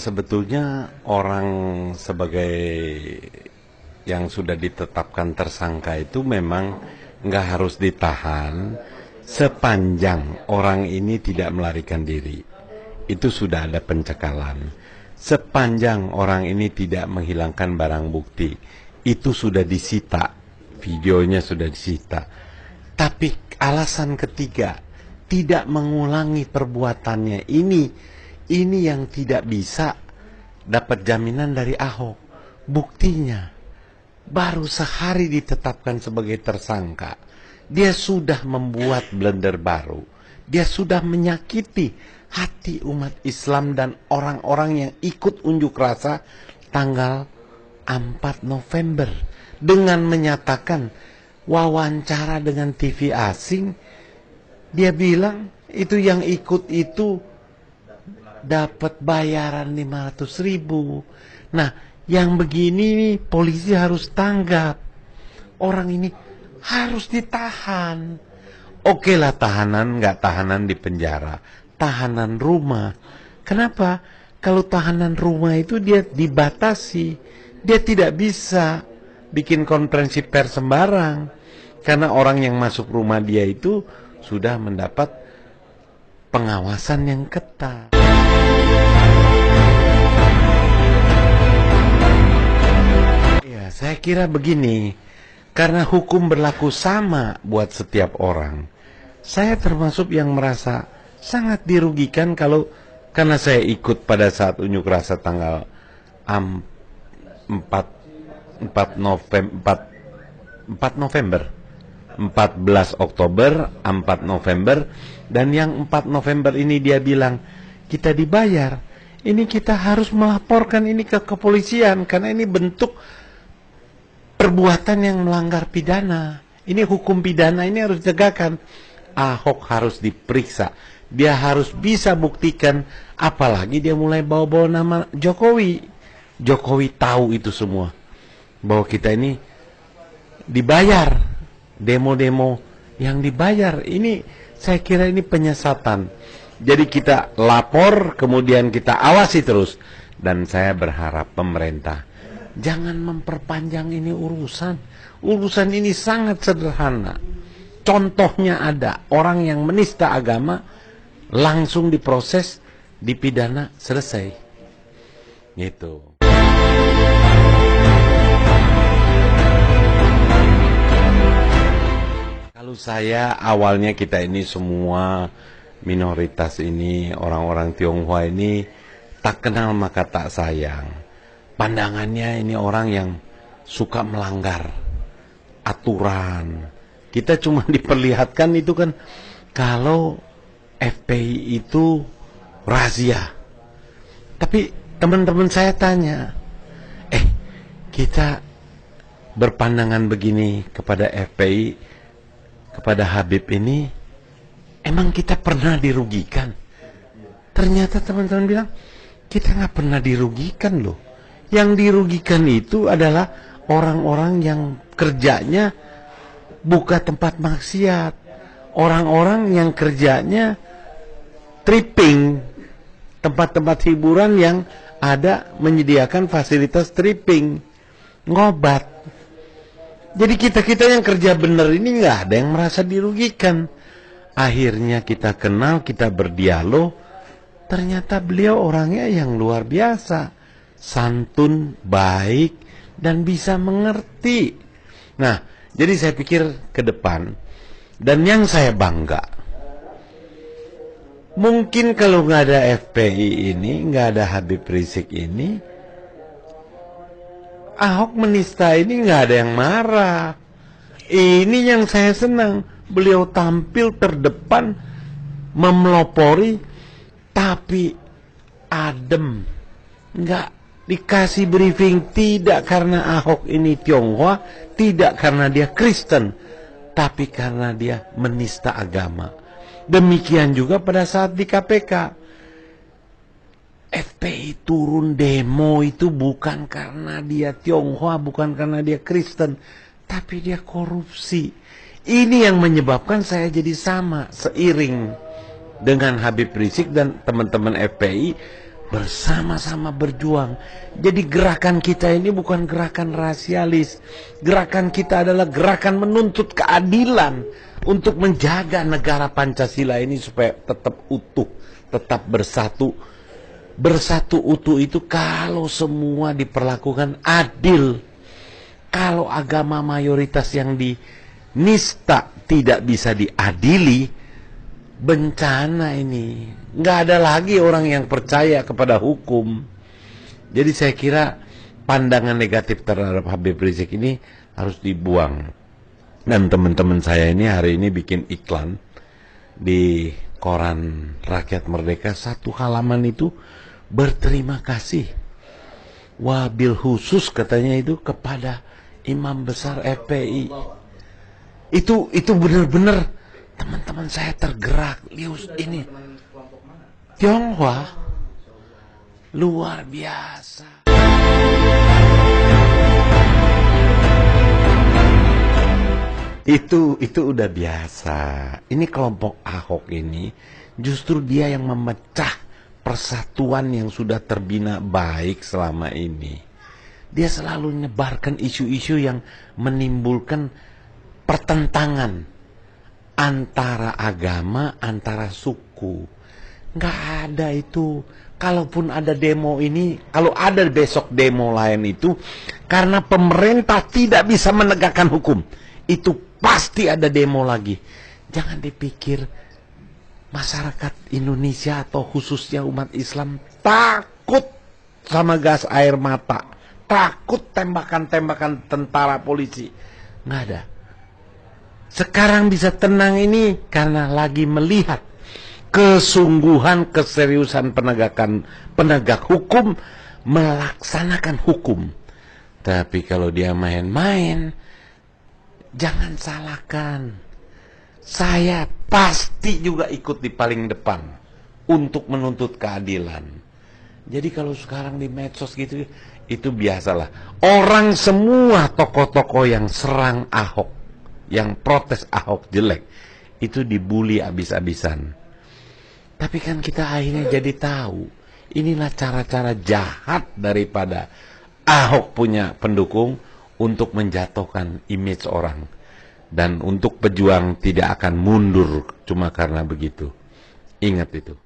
Sebetulnya orang sebagai yang sudah ditetapkan tersangka itu memang nggak harus ditahan sepanjang orang ini tidak melarikan diri. Itu sudah ada pencekalan. Sepanjang orang ini tidak menghilangkan barang bukti, itu sudah disita, videonya sudah disita. Tapi alasan ketiga, tidak mengulangi perbuatannya ini yang tidak bisa dapat jaminan dari Ahok. Buktinya, baru sehari ditetapkan sebagai tersangka, dia sudah membuat blunder baru. Dia sudah menyakiti hati umat Islam dan orang-orang yang ikut unjuk rasa tanggal 4 November. Dengan menyatakan wawancara dengan TV asing, dia bilang itu yang ikut itu dapat bayaran 500.000. Nah, yang begini nih polisi harus tanggap. Orang ini harus ditahan. Oke lah tahanan, nggak tahanan di penjara, tahanan rumah. Kenapa? Kalau tahanan rumah itu dia dibatasi, dia tidak bisa bikin konferensi pers sembarang, karena orang yang masuk rumah dia itu sudah mendapat pengawasan yang ketat. Ya, saya kira begini, karena hukum berlaku sama buat setiap orang. Saya termasuk yang merasa sangat dirugikan karena saya ikut pada saat unjuk rasa tanggal 4 November, 14 Oktober, 4 November, dan yang 4 November ini dia bilang, kita dibayar, ini kita harus melaporkan ini ke kepolisian, karena ini bentuk perbuatan yang melanggar pidana. Ini hukum pidana, ini harus ditegakkan. Ahok harus diperiksa, dia harus bisa buktikan, apalagi dia mulai bawa-bawa nama Jokowi. Jokowi tahu itu semua, bahwa kita ini dibayar, demo-demo yang dibayar. Ini saya kira ini penyesatan. Jadi kita lapor, kemudian kita awasi terus. Dan saya berharap pemerintah jangan memperpanjang ini urusan. Urusan ini sangat sederhana. Contohnya ada orang yang menista agama langsung diproses, dipidana, selesai. Gitu. Kalau saya awalnya kita ini semua minoritas ini, orang-orang Tionghoa ini tak kenal maka tak sayang. Pandangannya ini orang yang suka melanggar aturan. Kita cuma diperlihatkan itu kan kalau FPI itu razia. Tapi teman-teman saya tanya, kita berpandangan begini kepada FPI, kepada Habib ini, emang kita pernah dirugikan? Ternyata teman-teman bilang, kita nggak pernah dirugikan loh. Yang dirugikan itu adalah orang-orang yang kerjanya buka tempat maksiat, orang-orang yang kerjanya tripping, tempat-tempat hiburan yang ada menyediakan fasilitas tripping, ngobat. Jadi kita-kita yang kerja benar ini nggak ada yang merasa dirugikan. Akhirnya kita kenal, kita berdialog, ternyata beliau orangnya yang luar biasa, santun, baik, dan bisa mengerti. Nah, jadi saya pikir ke depan, dan yang saya bangga, mungkin kalau nggak ada FPI ini, nggak ada Habib Rizik ini, Ahok menista ini nggak ada yang marah. Ini yang saya senang, beliau tampil terdepan, memelopori, tapi adem, nggak dikasih briefing, tidak karena Ahok ini Tionghoa, tidak karena dia Kristen, tapi karena dia menista agama. Demikian juga pada saat di KPK. FPI turun demo itu bukan karena dia Tionghoa, bukan karena dia Kristen, tapi dia korupsi. Ini yang menyebabkan saya jadi sama, seiring dengan Habib Rizik dan teman-teman FPI bersama-sama berjuang. Jadi gerakan kita ini bukan gerakan rasialis. Gerakan kita adalah gerakan menuntut keadilan untuk menjaga negara Pancasila ini supaya tetap utuh, tetap bersatu. Bersatu utuh itu kalau semua diperlakukan adil. Kalau agama mayoritas yang dinista tidak bisa diadili, bencana ini. Nggak ada lagi orang yang percaya kepada hukum. Jadi saya kira pandangan negatif terhadap Habib Rizik ini harus dibuang. Dan teman-teman saya ini hari ini bikin iklan di koran Rakyat Merdeka, satu halaman itu berterima kasih. Wabil khusus katanya itu kepada Imam Besar FPI. Itu benar-benar teman-teman saya tergerak. Lius ini Tionghoa luar biasa. Itu udah biasa. Ini kelompok Ahok ini justru dia yang memecah persatuan yang sudah terbina baik selama ini. Dia selalu menyebarkan isu-isu yang menimbulkan pertentangan antara agama, antara suku. Nggak ada itu. Kalaupun ada demo ini, kalau ada besok demo lain itu, karena pemerintah tidak bisa menegakkan hukum, itu pasti ada demo lagi. Jangan dipikir masyarakat Indonesia atau khususnya umat Islam takut sama gas air mata, takut tembakan-tembakan tentara polisi. Nggak ada. Sekarang bisa tenang ini karena lagi melihat kesungguhan, keseriusan penegak hukum melaksanakan hukum. Tapi kalau dia main-main, jangan salahkan. Saya pasti juga ikut di paling depan untuk menuntut keadilan. Jadi kalau sekarang di medsos gitu, itu biasalah. Orang semua tokoh-tokoh yang serang Ahok, yang protes Ahok jelek, itu dibully abis-abisan. Tapi kan kita akhirnya jadi tahu, inilah cara-cara jahat daripada Ahok punya pendukung untuk menjatuhkan image orang. Dan untuk pejuang tidak akan mundur cuma karena begitu. Ingat itu.